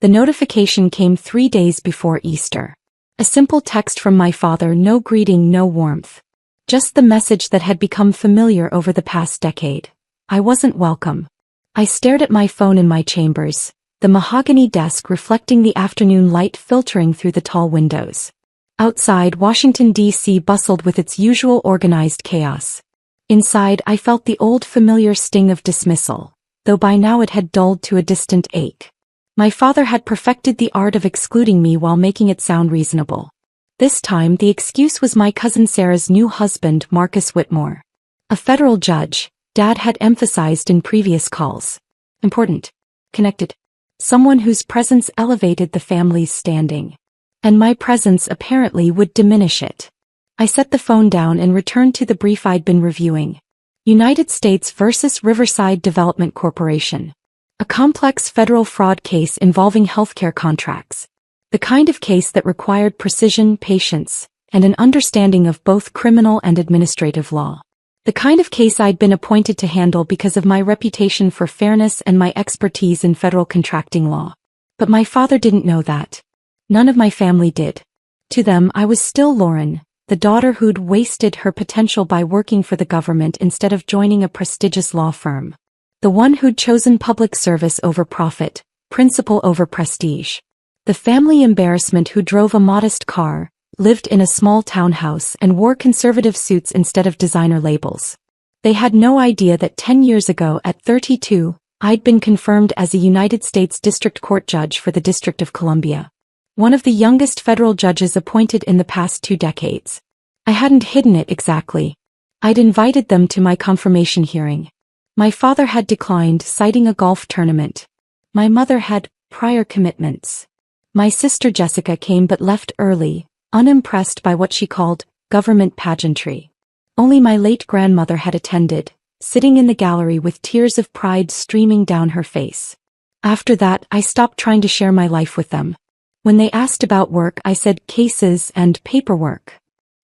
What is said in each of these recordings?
The notification came 3 days before Easter. A simple text from my father, no greeting, no warmth. Just the message that had become familiar over the past decade. I wasn't welcome. I stared at my phone in my chambers, the mahogany desk reflecting the afternoon light filtering through the tall windows. Outside, Washington, D.C. bustled with its usual organized chaos. Inside, I felt the old familiar sting of dismissal, though by now it had dulled to a distant ache. My father had perfected the art of excluding me while making it sound reasonable. This time, the excuse was my cousin Sarah's new husband, Marcus Whitmore. A federal judge, Dad had emphasized in previous calls. Important. Connected. Someone whose presence elevated the family's standing. And my presence apparently would diminish it. I set the phone down and returned to the brief I'd been reviewing. United States versus Riverside Development Corporation. A complex federal fraud case involving healthcare contracts. The kind of case that required precision, patience, and an understanding of both criminal and administrative law. The kind of case I'd been appointed to handle because of my reputation for fairness and my expertise in federal contracting law. But my father didn't know that. None of my family did. To them, I was still Lauren, the daughter who'd wasted her potential by working for the government instead of joining a prestigious law firm. The one who'd chosen public service over profit, principle over prestige. The family embarrassment who drove a modest car, lived in a small townhouse and wore conservative suits instead of designer labels. They had no idea that 10 years ago at 32, I'd been confirmed as a United States District Court judge for the District of Columbia. One of the youngest federal judges appointed in the past 2 decades. I hadn't hidden it exactly. I'd invited them to my confirmation hearing. My father had declined, citing a golf tournament. My mother had prior commitments. My sister Jessica came but left early, unimpressed by what she called government pageantry. Only my late grandmother had attended, sitting in the gallery with tears of pride streaming down her face. After that, I stopped trying to share my life with them. When they asked about work, I said cases and paperwork.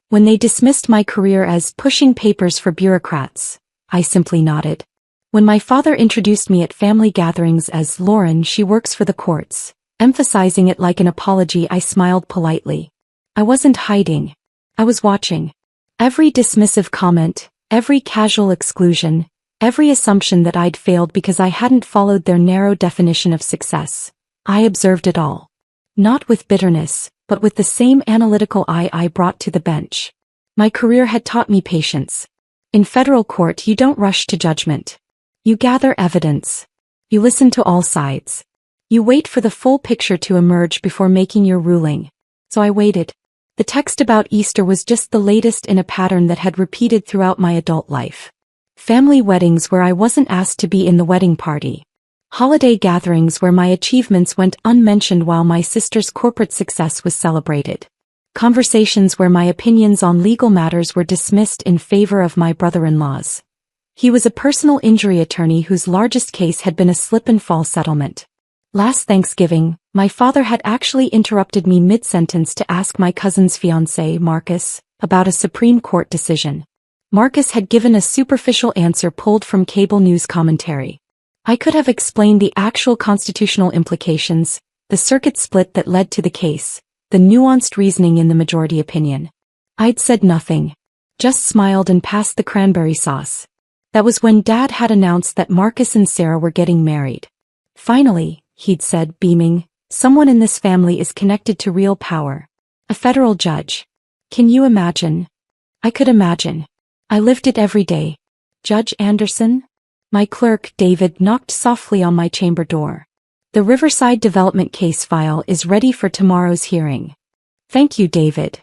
When they dismissed my career as pushing papers for bureaucrats, I simply nodded. When my father introduced me at family gatherings as Lauren, she works for the courts, emphasizing it like an apology, I smiled politely. I wasn't hiding. I was watching. Every dismissive comment, every casual exclusion, every assumption that I'd failed because I hadn't followed their narrow definition of success. I observed it all. Not with bitterness, but with the same analytical eye I brought to the bench. My career had taught me patience. In federal court, you don't rush to judgment. You gather evidence. You listen to all sides. You wait for the full picture to emerge before making your ruling. So I waited. The text about Easter was just the latest in a pattern that had repeated throughout my adult life. Family weddings where I wasn't asked to be in the wedding party. Holiday gatherings where my achievements went unmentioned while my sister's corporate success was celebrated. Conversations where my opinions on legal matters were dismissed in favor of my brother-in-law's. He was a personal injury attorney whose largest case had been a slip-and-fall settlement. Last Thanksgiving, my father had actually interrupted me mid-sentence to ask my cousin's fiancé, Marcus, about a Supreme Court decision. Marcus had given a superficial answer pulled from cable news commentary. I could have explained the actual constitutional implications, the circuit split that led to the case, the nuanced reasoning in the majority opinion. I'd said nothing. Just smiled and passed the cranberry sauce. That was when Dad had announced that Marcus and Sarah were getting married. Finally, he'd said, beaming, someone in this family is connected to real power. A federal judge. Can you imagine? I could imagine. I lived it every day. Judge Anderson? My clerk, David, knocked softly on my chamber door. The Riverside Development case file is ready for tomorrow's hearing. Thank you, David.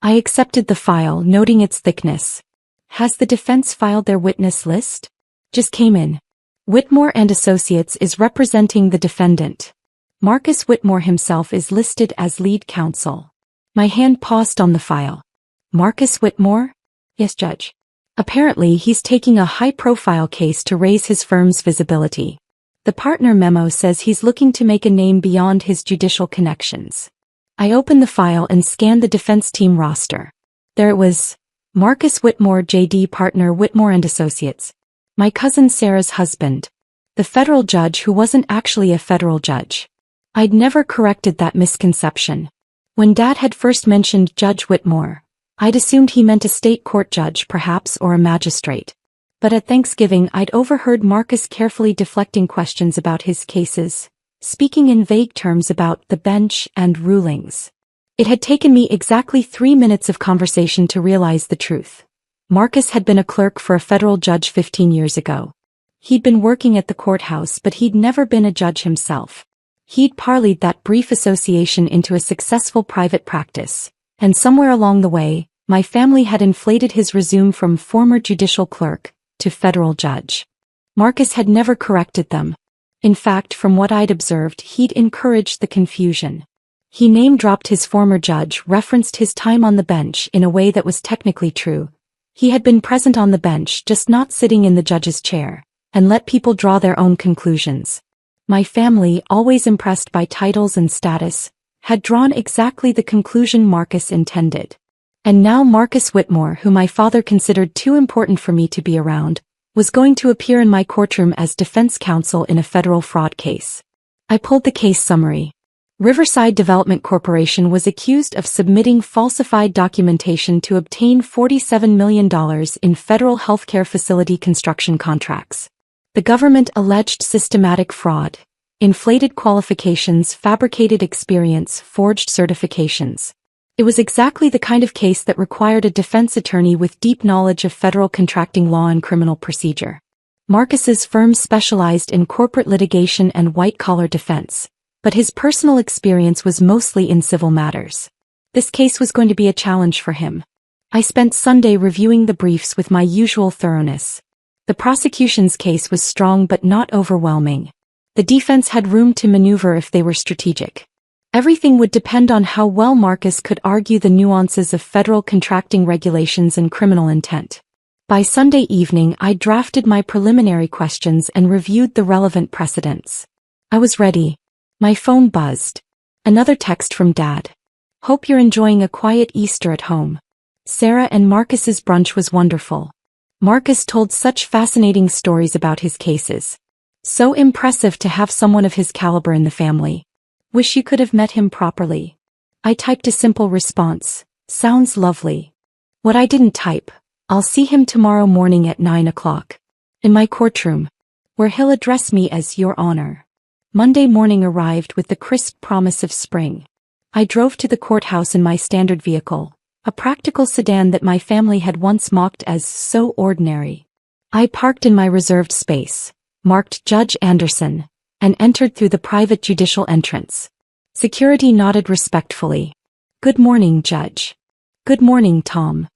I accepted the file, noting its thickness. Has the defense filed their witness list? Just came in. Whitmore and Associates is representing the defendant. Marcus Whitmore himself is listed as lead counsel. My hand paused on the file. Marcus Whitmore? Yes, Judge. Apparently, he's taking a high-profile case to raise his firm's visibility. The partner memo says he's looking to make a name beyond his judicial connections. I opened the file and scanned the defense team roster. There it was. Marcus Whitmore, J.D. Partner, Whitmore and Associates. My cousin Sarah's husband. The federal judge who wasn't actually a federal judge. I'd never corrected that misconception. When Dad had first mentioned Judge Whitmore, I'd assumed he meant a state court judge perhaps or a magistrate. But at Thanksgiving I'd overheard Marcus carefully deflecting questions about his cases, speaking in vague terms about the bench and rulings. It had taken me exactly 3 minutes of conversation to realize the truth. Marcus had been a clerk for a federal judge 15 years ago. He'd been working at the courthouse but he'd never been a judge himself. He'd parlayed that brief association into a successful private practice, and somewhere along the way, my family had inflated his resume from former judicial clerk to federal judge. Marcus had never corrected them. In fact, from what I'd observed, he'd encouraged the confusion. He name-dropped his former judge, referenced his time on the bench in a way that was technically true. He had been present on the bench, just not sitting in the judge's chair, and let people draw their own conclusions. My family, always impressed by titles and status, had drawn exactly the conclusion Marcus intended. And now Marcus Whitmore, who my father considered too important for me to be around, was going to appear in my courtroom as defense counsel in a federal fraud case. I pulled the case summary. Riverside Development Corporation was accused of submitting falsified documentation to obtain $47 million in federal healthcare facility construction contracts. The government alleged systematic fraud, inflated qualifications, fabricated experience, forged certifications. It was exactly the kind of case that required a defense attorney with deep knowledge of federal contracting law and criminal procedure. Marcus's firm specialized in corporate litigation and white-collar defense, but his personal experience was mostly in civil matters. This case was going to be a challenge for him. I spent Sunday reviewing the briefs with my usual thoroughness. The prosecution's case was strong but not overwhelming. The defense had room to maneuver if they were strategic. Everything would depend on how well Marcus could argue the nuances of federal contracting regulations and criminal intent. By Sunday evening, I drafted my preliminary questions and reviewed the relevant precedents. I was ready. My phone buzzed. Another text from Dad. Hope you're enjoying a quiet Easter at home. Sarah and Marcus's brunch was wonderful. Marcus told such fascinating stories about his cases. So impressive to have someone of his caliber in the family. Wish you could have met him properly. I typed a simple response. Sounds lovely. What I didn't type. I'll see him tomorrow morning at 9 o'clock. In my courtroom. Where he'll address me as Your Honor. Monday morning arrived with the crisp promise of spring. I drove to the courthouse in my standard vehicle, a practical sedan that my family had once mocked as so ordinary. I parked in my reserved space, marked Judge Anderson, and entered through the private judicial entrance. Security nodded respectfully. Good morning, Judge. Good morning, Tom.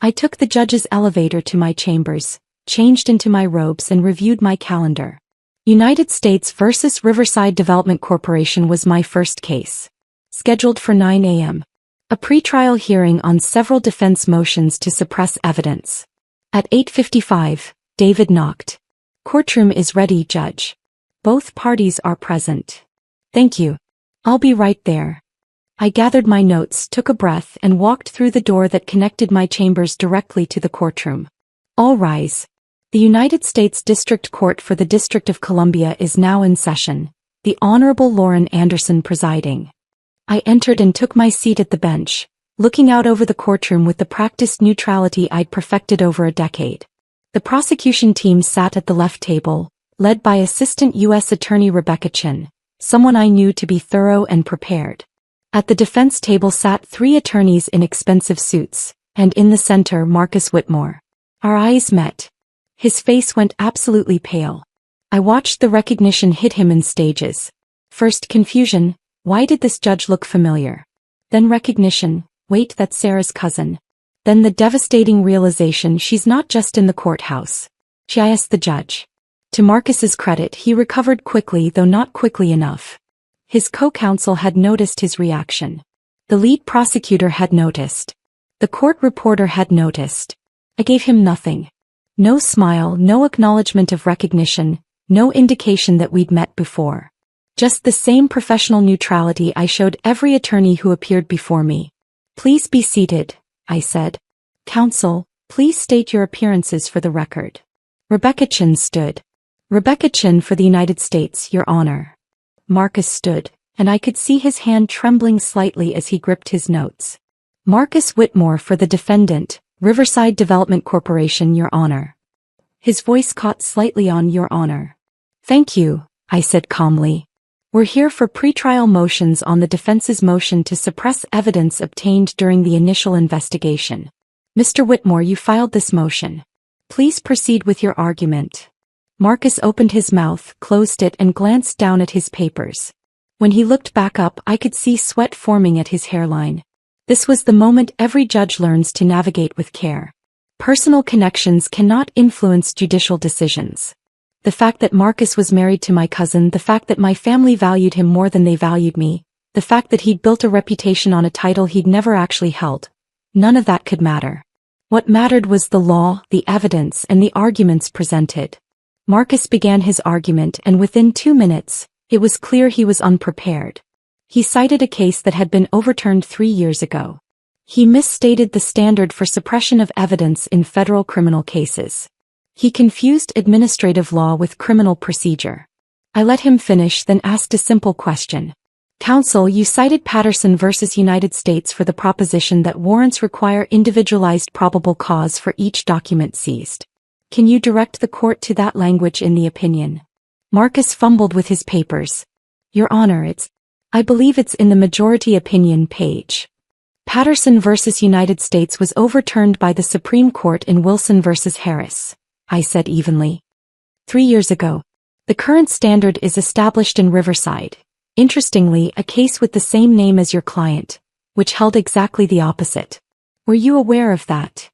I took the judge's elevator to my chambers, changed into my robes and reviewed my calendar. United States versus Riverside Development Corporation was my first case. Scheduled for 9 a.m. A pretrial hearing on several defense motions to suppress evidence. At 8:55, David knocked. Courtroom is ready, Judge. Both parties are present. Thank you. I'll be right there. I gathered my notes, took a breath, and walked through the door that connected my chambers directly to the courtroom. All rise. The United States District Court for the District of Columbia is now in session, the Honorable Lauren Anderson presiding. I entered and took my seat at the bench, looking out over the courtroom with the practiced neutrality I'd perfected over a decade. The prosecution team sat at the left table, led by Assistant U.S. Attorney Rebecca Chin, someone I knew to be thorough and prepared. At the defense table sat 3 attorneys in expensive suits, and in the center Marcus Whitmore. Our eyes met. His face went absolutely pale. I watched the recognition hit him in stages. First confusion, why did this judge look familiar? Then recognition, wait, that's Sarah's cousin. Then the devastating realization she's not just in the courthouse. She asked the judge. To Marcus's credit, he recovered quickly, though not quickly enough. His co-counsel had noticed his reaction. The lead prosecutor had noticed. The court reporter had noticed. I gave him nothing. No smile, no acknowledgement of recognition, no indication that we'd met before. Just the same professional neutrality I showed every attorney who appeared before me. Please be seated, I said. Counsel, please state your appearances for the record. Rebecca Chin stood. Rebecca Chin for the United States, Your Honor. Marcus stood. and I could see his hand trembling slightly as he gripped his notes. Marcus Whitmore for the defendant, Riverside Development Corporation, Your Honor. His voice caught slightly on Your Honor. Thank you, I said calmly. We're here for pretrial motions on the defense's motion to suppress evidence obtained during the initial investigation. Mr. Whitmore, you filed this motion. Please proceed with your argument. Marcus opened his mouth, closed it, and glanced down at his papers. When he looked back up, I could see sweat forming at his hairline. This was the moment every judge learns to navigate with care. Personal connections cannot influence judicial decisions. The fact that Marcus was married to my cousin, the fact that my family valued him more than they valued me, the fact that he'd built a reputation on a title he'd never actually held. None of that could matter. What mattered was the law, the evidence, and the arguments presented. Marcus began his argument, and within 2 minutes, it was clear he was unprepared. He cited a case that had been overturned 3 years ago. He misstated the standard for suppression of evidence in federal criminal cases. He confused administrative law with criminal procedure. I let him finish, then asked a simple question. Counsel, you cited Patterson v. United States for the proposition that warrants require individualized probable cause for each document seized. Can you direct the court to that language in the opinion? Marcus fumbled with his papers. Your Honor, I believe it's in the majority opinion page. Patterson v. United States was overturned by the Supreme Court in Wilson v. Harris, I said evenly. 3 years ago. The current standard is established in Riverside. Interestingly, a case with the same name as your client, which held exactly the opposite. Were you aware of that?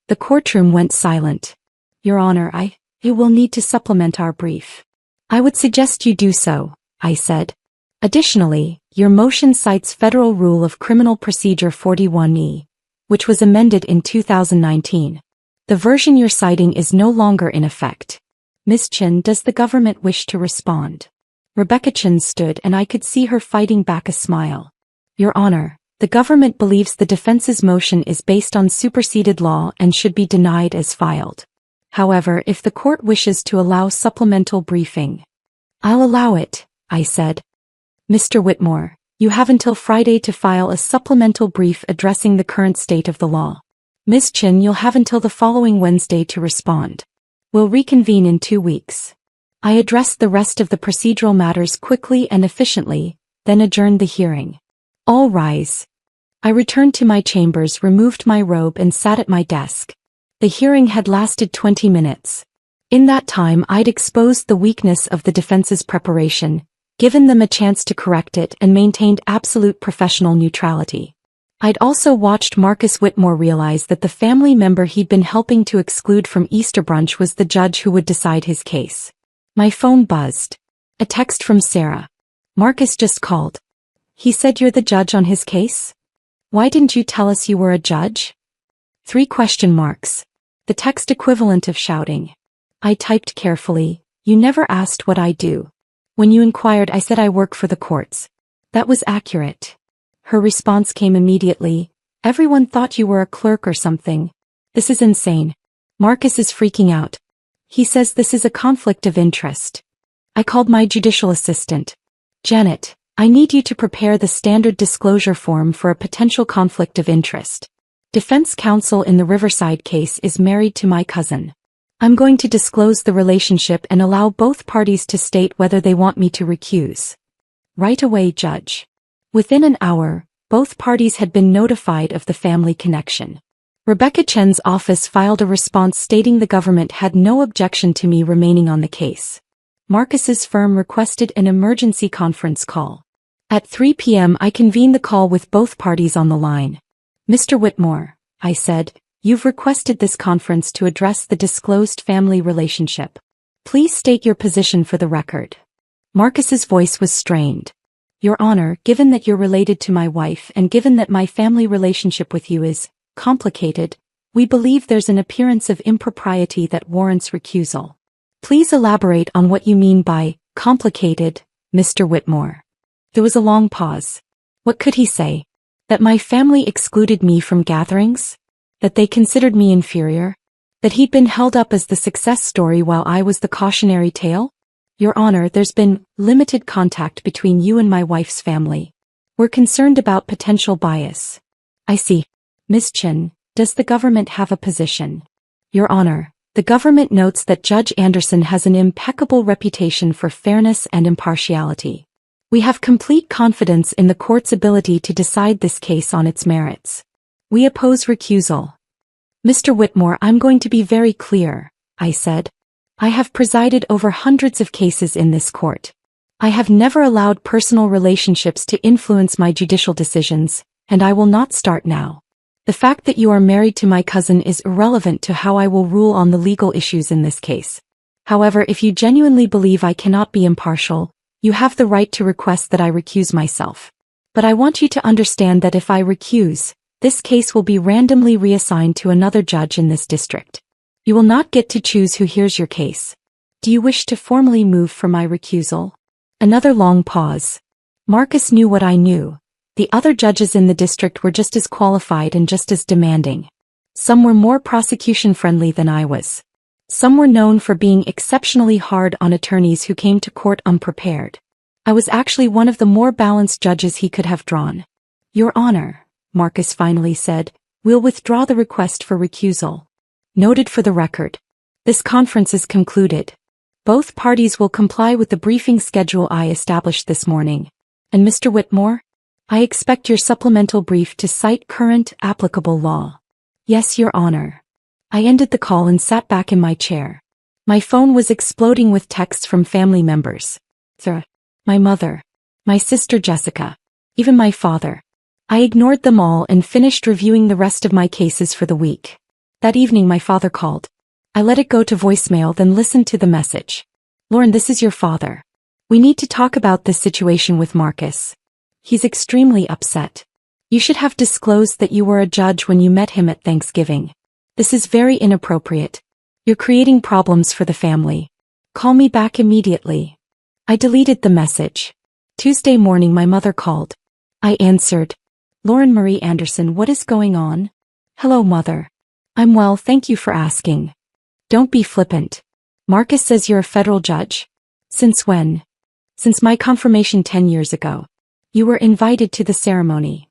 The courtroom went silent. Your Honor, you will need to supplement our brief. I would suggest you do so, I said. Additionally, your motion cites Federal Rule of Criminal Procedure 41E, which was amended in 2019. The version you're citing is no longer in effect. Ms. Chin, does the government wish to respond? Rebecca Chin stood, and I could see her fighting back a smile. Your Honor, the government believes the defense's motion is based on superseded law and should be denied as filed. However, if the court wishes to allow supplemental briefing, I'll allow it, I said. Mr. Whitmore, you have until Friday to file a supplemental brief addressing the current state of the law. Ms. Chin, you'll have until the following Wednesday to respond. We'll reconvene in 2 weeks. I addressed the rest of the procedural matters quickly and efficiently, then adjourned the hearing. All rise. I returned to my chambers, removed my robe, and sat at my desk. The hearing had lasted 20 minutes. In that time, I'd exposed the weakness of the defense's preparation, given them a chance to correct it, and maintained absolute professional neutrality. I'd also watched Marcus Whitmore realize that the family member he'd been helping to exclude from Easter brunch was the judge who would decide his case. My phone buzzed. A text from Sarah. Marcus just called. He said you're the judge on his case? Why didn't you tell us you were a judge? 3 question marks. The text equivalent of shouting. I typed carefully. You never asked what I do. When you inquired, I said I work for the courts. That was accurate. Her response came immediately. Everyone thought you were a clerk or something. This is insane. Marcus is freaking out. He says this is a conflict of interest. I called my judicial assistant. Janet, I need you to prepare the standard disclosure form for a potential conflict of interest. Defense counsel in the Riverside case is married to my cousin. I'm going to disclose the relationship and allow both parties to state whether they want me to recuse. Right away, Judge. Within an hour, both parties had been notified of the family connection. Rebecca Chen's office filed a response stating the government had no objection to me remaining on the case. Marcus's firm requested an emergency conference call. At 3 p.m. I convened the call with both parties on the line. Mr. Whitmore, I said, you've requested this conference to address the disclosed family relationship. Please state your position for the record. Marcus's voice was strained. Your Honor, given that you're related to my wife and given that my family relationship with you is complicated, we believe there's an appearance of impropriety that warrants recusal. Please elaborate on what you mean by complicated, Mr. Whitmore. There was a long pause. What could he say? That my family excluded me from gatherings? That they considered me inferior? That he'd been held up as the success story while I was the cautionary tale? Your Honor, there's been limited contact between you and my wife's family. We're concerned about potential bias. I see. Ms. Chin, does the government have a position? Your Honor, the government notes that Judge Anderson has an impeccable reputation for fairness and impartiality. We have complete confidence in the court's ability to decide this case on its merits. We oppose recusal. Mr. Whitmore, I'm going to be very clear, I said. I have presided over hundreds of cases in this court. I have never allowed personal relationships to influence my judicial decisions, and I will not start now. The fact that you are married to my cousin is irrelevant to how I will rule on the legal issues in this case. However, if you genuinely believe I cannot be impartial, you have the right to request that I recuse myself. But I want you to understand that if I recuse, this case will be randomly reassigned to another judge in this district. You will not get to choose who hears your case. Do you wish to formally move for my recusal? Another long pause. Marcus knew what I knew. The other judges in the district were just as qualified and just as demanding. Some were more prosecution-friendly than I was. Some were known for being exceptionally hard on attorneys who came to court unprepared. I was actually one of the more balanced judges he could have drawn. Your Honor, Marcus finally said, we'll withdraw the request for recusal. Noted for the record. This conference is concluded. Both parties will comply with the briefing schedule I established this morning. And Mr. Whitmore, I expect your supplemental brief to cite current, applicable law. Yes, Your Honor. I ended the call and sat back in my chair. My phone was exploding with texts from family members. My mother. My sister Jessica. Even my father. I ignored them all and finished reviewing the rest of my cases for the week. That evening my father called. I let it go to voicemail, then listened to the message. Lauren, this is your father. We need to talk about this situation with Marcus. He's extremely upset. You should have disclosed that you were a judge when you met him at Thanksgiving. This is very inappropriate. You're creating problems for the family. Call me back immediately. I deleted the message. Tuesday morning my mother called. I answered. Lauren Marie Anderson, what is going on? Hello, Mother. I'm well, thank you for asking. Don't be flippant. Marcus says you're a federal judge. Since when? Since my confirmation 10 years ago. You were invited to the ceremony.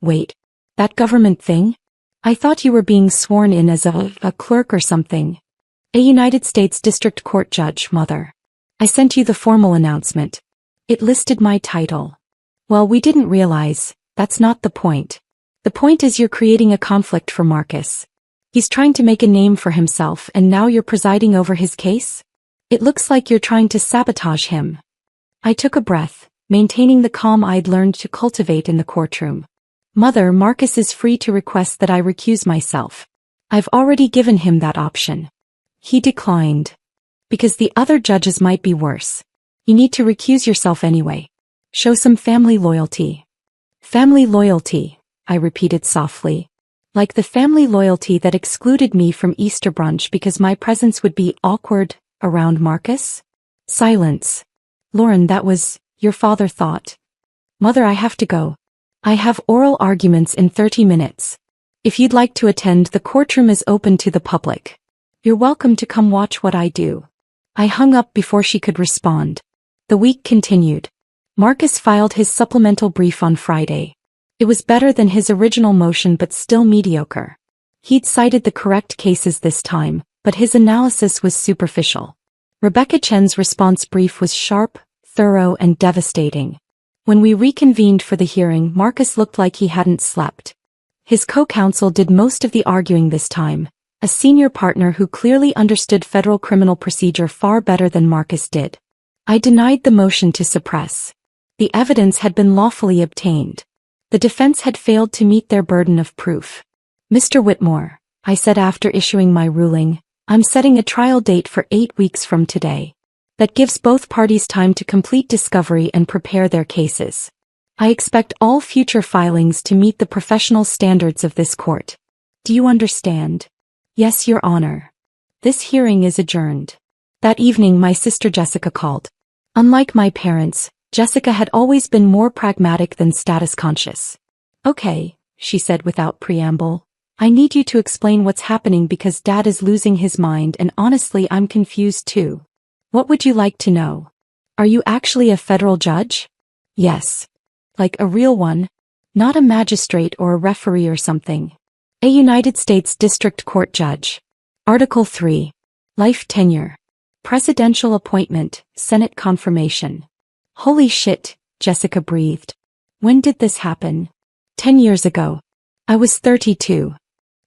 Wait. That government thing? I thought you were being sworn in as a clerk or something. A United States District Court judge, Mother. I sent you the formal announcement. It listed my title. Well, we didn't realize. That's not the point. The point is you're creating a conflict for Marcus. He's trying to make a name for himself and now you're presiding over his case? It looks like you're trying to sabotage him. I took a breath, maintaining the calm I'd learned to cultivate in the courtroom. Mother, Marcus is free to request that I recuse myself. I've already given him that option. He declined. Because the other judges might be worse. You need to recuse yourself anyway. Show some family loyalty. Family loyalty, I repeated softly. Like the family loyalty that excluded me from Easter brunch because my presence would be awkward around Marcus? Silence. Lauren, that was, your father thought. Mother, I have to go. I have oral arguments in 30 minutes. If you'd like to attend, the courtroom is open to the public. You're welcome to come watch what I do. I hung up before she could respond. The week continued. Marcus filed his supplemental brief on Friday. It was better than his original motion but still mediocre. He'd cited the correct cases this time, but his analysis was superficial. Rebecca Chen's response brief was sharp, thorough, and devastating. When we reconvened for the hearing, Marcus looked like he hadn't slept. His co-counsel did most of the arguing this time, a senior partner who clearly understood federal criminal procedure far better than Marcus did. I denied the motion to suppress. The evidence had been lawfully obtained. The defense had failed to meet their burden of proof. Mr. Whitmore, I said after issuing my ruling, I'm setting a trial date for 8 weeks from today. That gives both parties time to complete discovery and prepare their cases. I expect all future filings to meet the professional standards of this court. Do you understand? Yes, Your Honor. This hearing is adjourned. That evening my sister Jessica called. Unlike my parents, Jessica had always been more pragmatic than status conscious. Okay, she said without preamble. I need you to explain what's happening because Dad is losing his mind and honestly I'm confused too. What would you like to know? Are you actually a federal judge? Yes. Like a real one? Not a magistrate or a referee or something. A United States District Court judge. Article 3. Life tenure. Presidential appointment, Senate confirmation. Holy shit, Jessica breathed. When did this happen? 10 years ago. I was 32.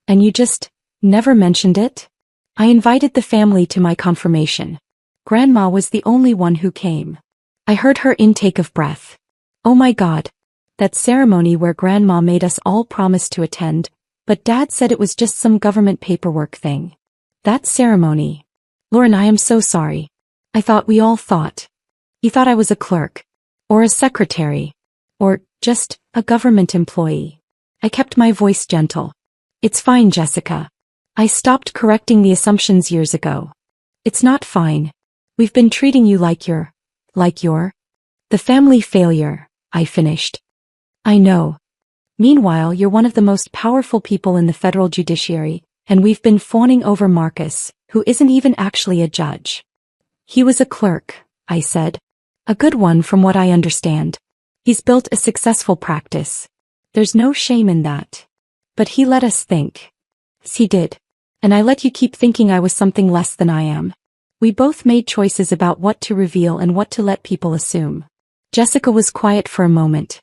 And you just never mentioned it? I invited the family to my confirmation. Grandma was the only one who came. I heard her intake of breath. Oh my God. That ceremony where Grandma made us all promise to attend, but Dad said it was just some government paperwork thing. That ceremony. Lauren, I am so sorry. I thought we all thought. You thought I was a clerk. Or a secretary. Or just a government employee. I kept my voice gentle. It's fine, Jessica. I stopped correcting the assumptions years ago. It's not fine. We've been treating you like you're the family failure, I finished. I know. Meanwhile, you're one of the most powerful people in the federal judiciary, and we've been fawning over Marcus, who isn't even actually a judge. He was a clerk, I said. A good one from what I understand. He's built a successful practice. There's no shame in that. But he let us think. He did. And I let you keep thinking I was something less than I am. We both made choices about what to reveal and what to let people assume. Jessica was quiet for a moment.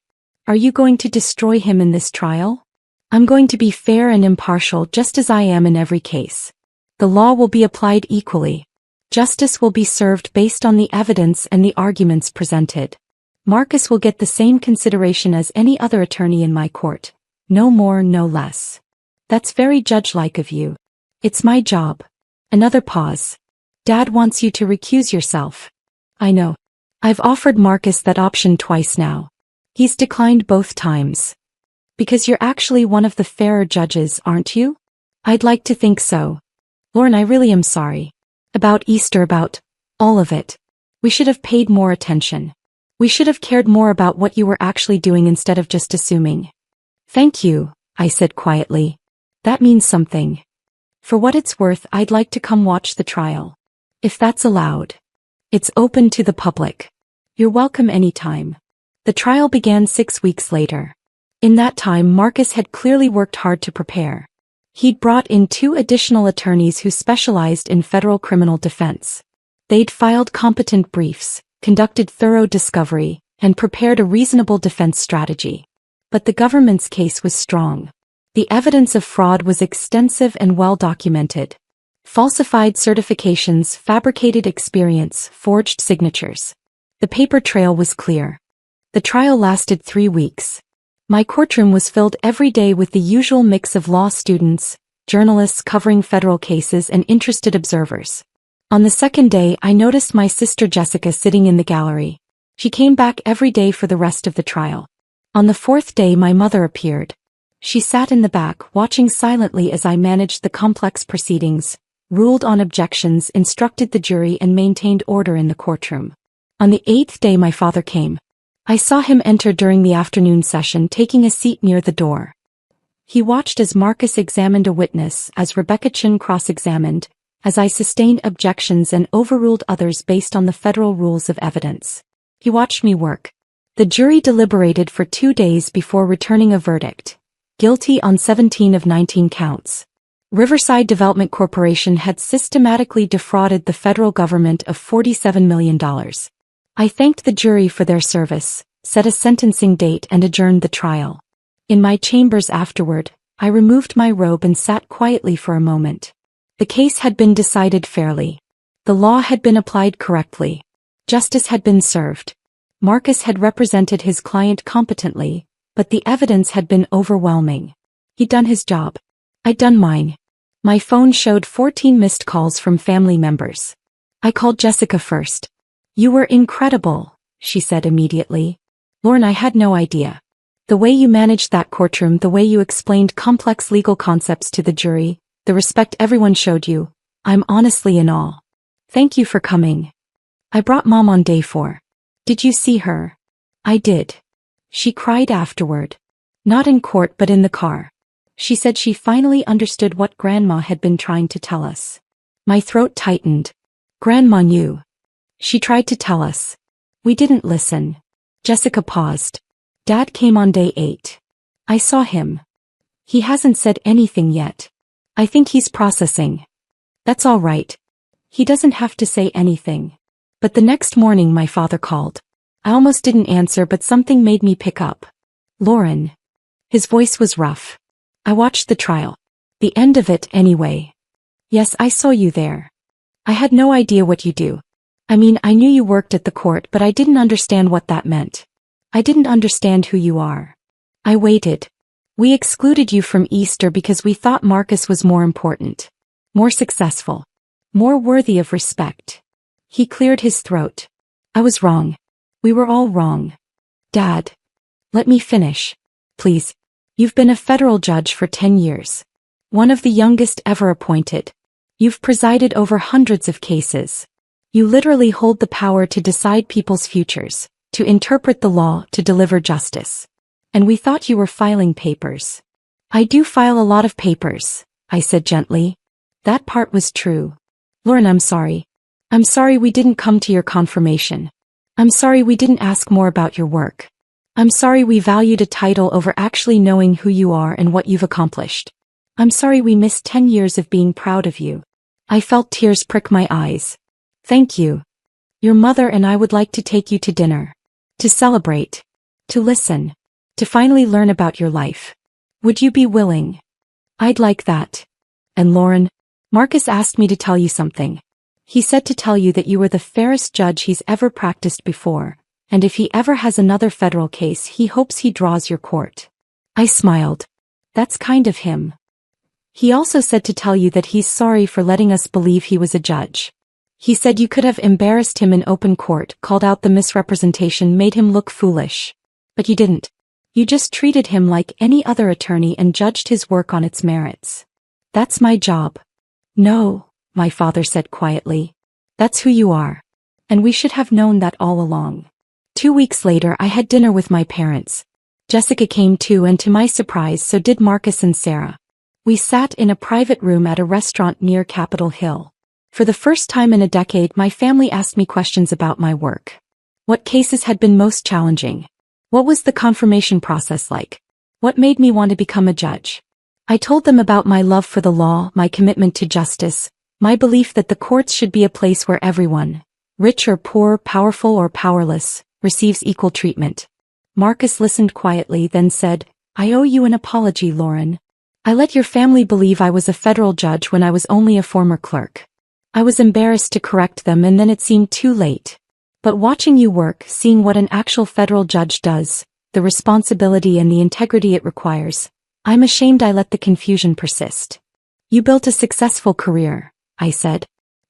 Are you going to destroy him in this trial? I'm going to be fair and impartial just as I am in every case. The law will be applied equally. Justice will be served based on the evidence and the arguments presented. Marcus will get the same consideration as any other attorney in my court. No more, no less. That's very judge-like of you. It's my job. Another pause. Dad wants you to recuse yourself. I know. I've offered Marcus that option twice now. He's declined both times. Because you're actually one of the fairer judges, aren't you? I'd like to think so. Lauren, I really am sorry. About Easter, about all of it. We should have paid more attention. We should have cared more about what you were actually doing instead of just assuming. Thank you, I said quietly. That means something. For what it's worth, I'd like to come watch the trial. If that's allowed. It's open to the public. You're welcome anytime. The trial began 6 weeks later. In that time, Marcus had clearly worked hard to prepare. He'd brought in 2 additional attorneys who specialized in federal criminal defense. They'd filed competent briefs, conducted thorough discovery, and prepared a reasonable defense strategy. But the government's case was strong. The evidence of fraud was extensive and well documented. Falsified certifications, fabricated experience, forged signatures. The paper trail was clear. The trial lasted 3 weeks. My courtroom was filled every day with the usual mix of law students, journalists covering federal cases, and interested observers. On the second day, I noticed my sister Jessica sitting in the gallery. She came back every day for the rest of the trial. On the 4th day, my mother appeared. She sat in the back, watching silently as I managed the complex proceedings, ruled on objections, instructed the jury, and maintained order in the courtroom. On the 8th day, my father came. I saw him enter during the afternoon session, taking a seat near the door. He watched as Marcus examined a witness, as Rebecca Chin cross-examined, as I sustained objections and overruled others based on the federal rules of evidence. He watched me work. The jury deliberated for 2 days before returning a verdict. Guilty on 17 of 19 counts. Riverside Development Corporation had systematically defrauded the federal government of $47 million. I thanked the jury for their service, set a sentencing date, and adjourned the trial. In my chambers afterward, I removed my robe and sat quietly for a moment. The case had been decided fairly. The law had been applied correctly. Justice had been served. Marcus had represented his client competently, but the evidence had been overwhelming. He'd done his job. I'd done mine. My phone showed 14 missed calls from family members. I called Jessica first. You were incredible, she said immediately. Lauren, I had no idea. The way you managed that courtroom, the way you explained complex legal concepts to the jury, the respect everyone showed you, I'm honestly in awe. Thank you for coming. I brought Mom on day 4. Did you see her? I did. She cried afterward. Not in court but in the car. She said she finally understood what Grandma had been trying to tell us. My throat tightened. Grandma knew. She tried to tell us. We didn't listen. Jessica paused. Dad came on day 8. I saw him. He hasn't said anything yet. I think he's processing. That's all right. He doesn't have to say anything. But the next morning my father called. I almost didn't answer, but something made me pick up. Lauren. His voice was rough. I watched the trial. The end of it, anyway. Yes, I saw you there. I had no idea what you do. I mean, I knew you worked at the court, but I didn't understand what that meant. I didn't understand who you are. I waited. We excluded you from Easter because we thought Marcus was more important. More successful. More worthy of respect. He cleared his throat. I was wrong. We were all wrong. Dad. Let me finish. Please. You've been a federal judge for 10 years. One of the youngest ever appointed. You've presided over hundreds of cases. You literally hold the power to decide people's futures, to interpret the law, to deliver justice. And we thought you were filing papers. I do file a lot of papers, I said gently. That part was true. Lauren, I'm sorry. I'm sorry we didn't come to your confirmation. I'm sorry we didn't ask more about your work. I'm sorry we valued a title over actually knowing who you are and what you've accomplished. I'm sorry we missed 10 years of being proud of you. I felt tears prick my eyes. Thank you. Your mother and I would like to take you to dinner. To celebrate. To listen. To finally learn about your life. Would you be willing? I'd like that. And Lauren, Marcus asked me to tell you something. He said to tell you that you were the fairest judge he's ever practiced before, and if he ever has another federal case, he hopes he draws your court. I smiled. That's kind of him. He also said to tell you that he's sorry for letting us believe he was a judge. He said you could have embarrassed him in open court, called out the misrepresentation, made him look foolish. But you didn't. You just treated him like any other attorney and judged his work on its merits. That's my job. No, my father said quietly. That's who you are. And we should have known that all along. 2 weeks later I had dinner with my parents. Jessica came too, and to my surprise so did Marcus and Sarah. We sat in a private room at a restaurant near Capitol Hill. For the first time in a decade my family asked me questions about my work. What cases had been most challenging? What was the confirmation process like? What made me want to become a judge? I told them about my love for the law, my commitment to justice, my belief that the courts should be a place where everyone, rich or poor, powerful or powerless, receives equal treatment. Marcus listened quietly, then said, I owe you an apology, Lauren. I let your family believe I was a federal judge when I was only a former clerk. I was embarrassed to correct them, and then it seemed too late. But watching you work, seeing what an actual federal judge does, the responsibility and the integrity it requires, I'm ashamed I let the confusion persist. You built a successful career, I said.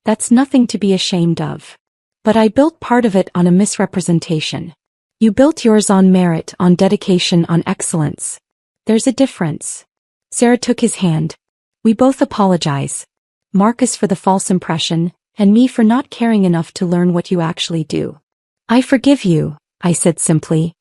That's nothing to be ashamed of. But I built part of it on a misrepresentation. You built yours on merit, on dedication, on excellence. There's a difference. Sarah took his hand. We both apologize. Marcus for the false impression, and me for not caring enough to learn what you actually do. I forgive you, I said simply.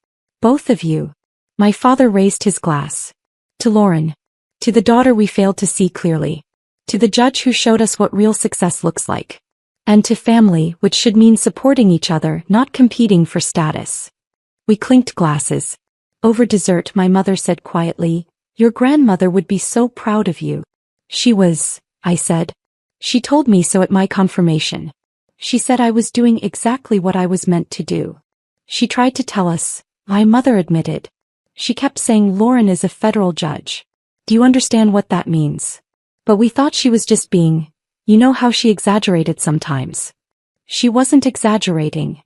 Both of you. My father raised his glass. To Lauren. To the daughter we failed to see clearly. To the judge who showed us what real success looks like. And to family, which should mean supporting each other, not competing for status. We clinked glasses. Over dessert my mother said quietly, Your grandmother would be so proud of you. She was, I said. She told me so at my confirmation. She said I was doing exactly what I was meant to do. She tried to tell us, my mother admitted. She kept saying Lauren is a federal judge. Do you understand what that means? But we thought she was just being, you know how she exaggerated sometimes. She wasn't exaggerating.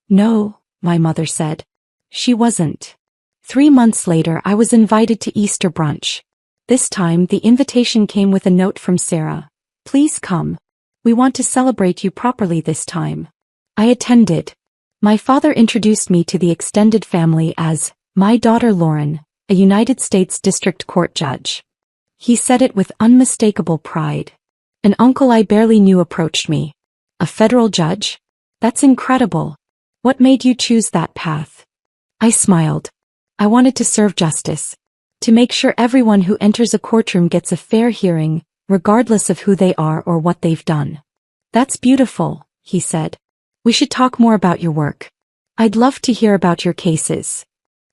No, my mother said. She wasn't. 3 months later I was invited to Easter brunch. This time the invitation came with a note from Sarah. Please come. We want to celebrate you properly this time. I attended. My father introduced me to the extended family as my daughter Lauren, a United States District Court judge. He said it with unmistakable pride. An uncle I barely knew approached me. A federal judge? That's incredible. What made you choose that path? I smiled. I wanted to serve justice. To make sure everyone who enters a courtroom gets a fair hearing, regardless of who they are or what they've done. That's beautiful, he said. We should talk more about your work. I'd love to hear about your cases.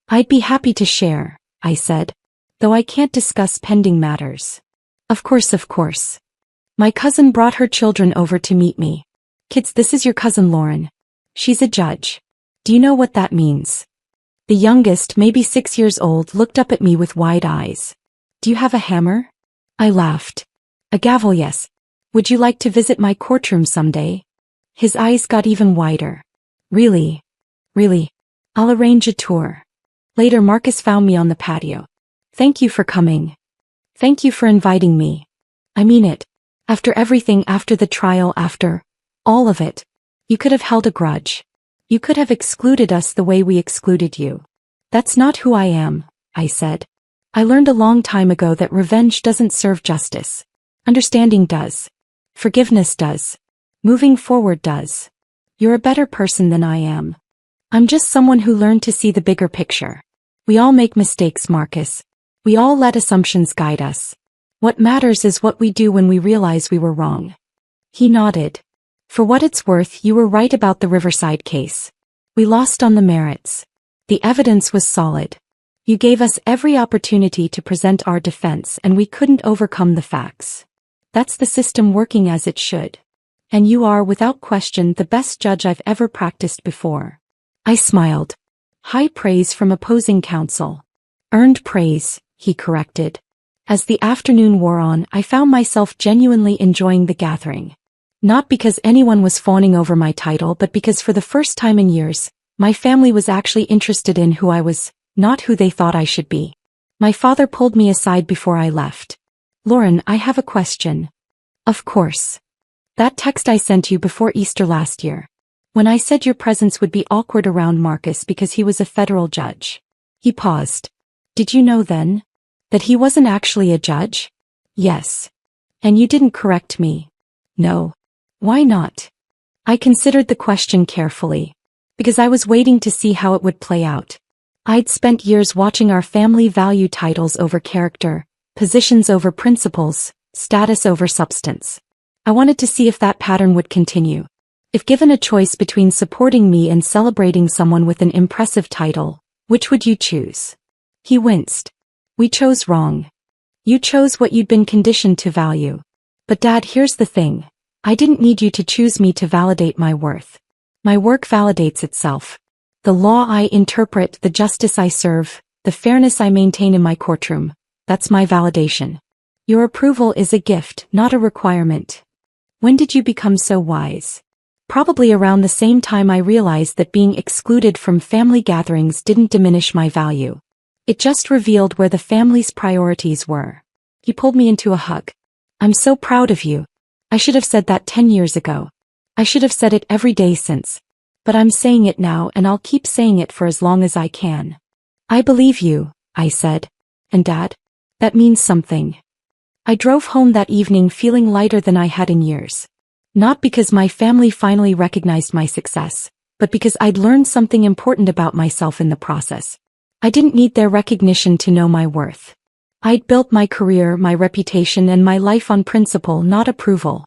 I'd be happy to share, I said, though I can't discuss pending matters. Of course. My cousin brought her children over to meet me. Kids, this is your cousin Lauren. She's a judge. Do you know what that means? The youngest, maybe 6 years old, looked up at me with wide eyes. Do you have a hammer? I laughed. A gavel, yes. Would you like to visit my courtroom someday? His eyes got even wider. Really? I'll arrange a tour. Later Marcus found me on the patio. Thank you for coming. Thank you for inviting me. I mean it. After everything, after the trial, after all of it. You could have held a grudge. You could have excluded us the way we excluded you. That's not who I am, I said. I learned a long time ago that revenge doesn't serve justice. Understanding does. Forgiveness does. Moving forward does. You're a better person than I am. I'm just someone who learned to see the bigger picture. We all make mistakes, Marcus. We all let assumptions guide us. What matters is what we do when we realize we were wrong. He nodded. For what it's worth, you were right about the Riverside case. We lost on the merits. The evidence was solid. You gave us every opportunity to present our defense and we couldn't overcome the facts. That's the system working as it should. And you are, without question, the best judge I've ever practiced before. I smiled. High praise from opposing counsel. Earned praise, he corrected. As the afternoon wore on, I found myself genuinely enjoying the gathering. Not because anyone was fawning over my title, but because for the first time in years, my family was actually interested in who I was, not who they thought I should be. My father pulled me aside before I left. Lauren, I have a question. Of course. That text I sent you before Easter last year. When I said your presence would be awkward around Marcus because he was a federal judge. He paused. Did you know then? That he wasn't actually a judge? Yes. And you didn't correct me? No. Why not? I considered the question carefully. Because I was waiting to see how it would play out. I'd spent years watching our family value titles over character, positions over principles, status over substance. I wanted to see if that pattern would continue. If given a choice between supporting me and celebrating someone with an impressive title, which would you choose? He winced. We chose wrong. You chose what you'd been conditioned to value. But Dad, here's the thing. I didn't need you to choose me to validate my worth. My work validates itself. The law I interpret, the justice I serve, the fairness I maintain in my courtroom, that's my validation. Your approval is a gift, not a requirement. When did you become so wise? Probably around the same time I realized that being excluded from family gatherings didn't diminish my value. It just revealed where the family's priorities were. He pulled me into a hug. I'm so proud of you. I should have said that 10 years ago. I should have said it every day since. But I'm saying it now and I'll keep saying it for as long as I can. I believe you, I said. And Dad? That means something. I drove home that evening feeling lighter than I had in years. Not because my family finally recognized my success, but because I'd learned something important about myself in the process. I didn't need their recognition to know my worth. I'd built my career, my reputation, and my life on principle, not approval.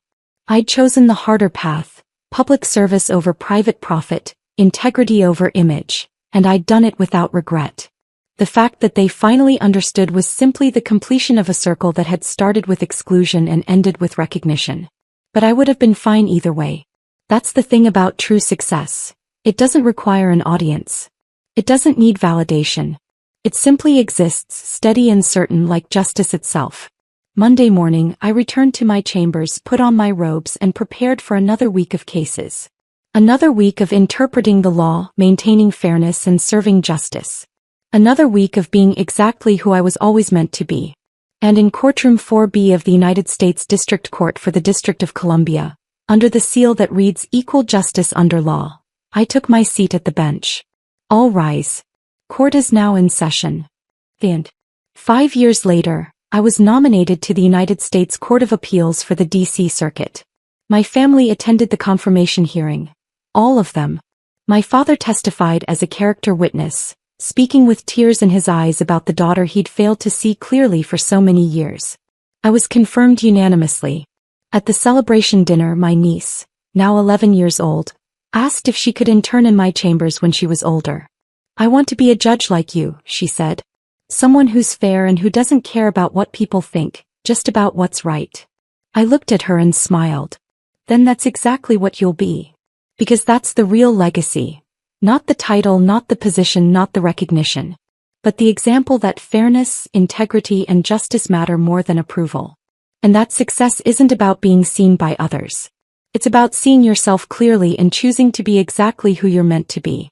I'd chosen the harder path, public service over private profit, integrity over image, and I'd done it without regret. The fact that they finally understood was simply the completion of a circle that had started with exclusion and ended with recognition. But I would have been fine either way. That's the thing about true success. It doesn't require an audience. It doesn't need validation. It simply exists, steady and certain like justice itself. Monday morning, I returned to my chambers, put on my robes, and prepared for another week of cases. Another week of interpreting the law, maintaining fairness, and serving justice. Another week of being exactly who I was always meant to be. And in Courtroom 4B of the United States District Court for the District of Columbia, under the seal that reads Equal Justice Under Law, I took my seat at the bench. All rise. Court is now in session. The end. 5 years later, I was nominated to the United States Court of Appeals for the D.C. Circuit. My family attended the confirmation hearing. All of them. My father testified as a character witness, speaking with tears in his eyes about the daughter he'd failed to see clearly for so many years. I was confirmed unanimously. At the celebration dinner, my niece, now 11 years old, Asked if she could intern in my chambers when she was older. I want to be a judge like you, she said. Someone who's fair and who doesn't care about what people think, just about what's right. I looked at her and smiled. Then that's exactly what you'll be. Because that's the real legacy. Not the title, not the position, not the recognition. But the example that fairness, integrity, and justice matter more than approval. And that success isn't about being seen by others. It's about seeing yourself clearly and choosing to be exactly who you're meant to be.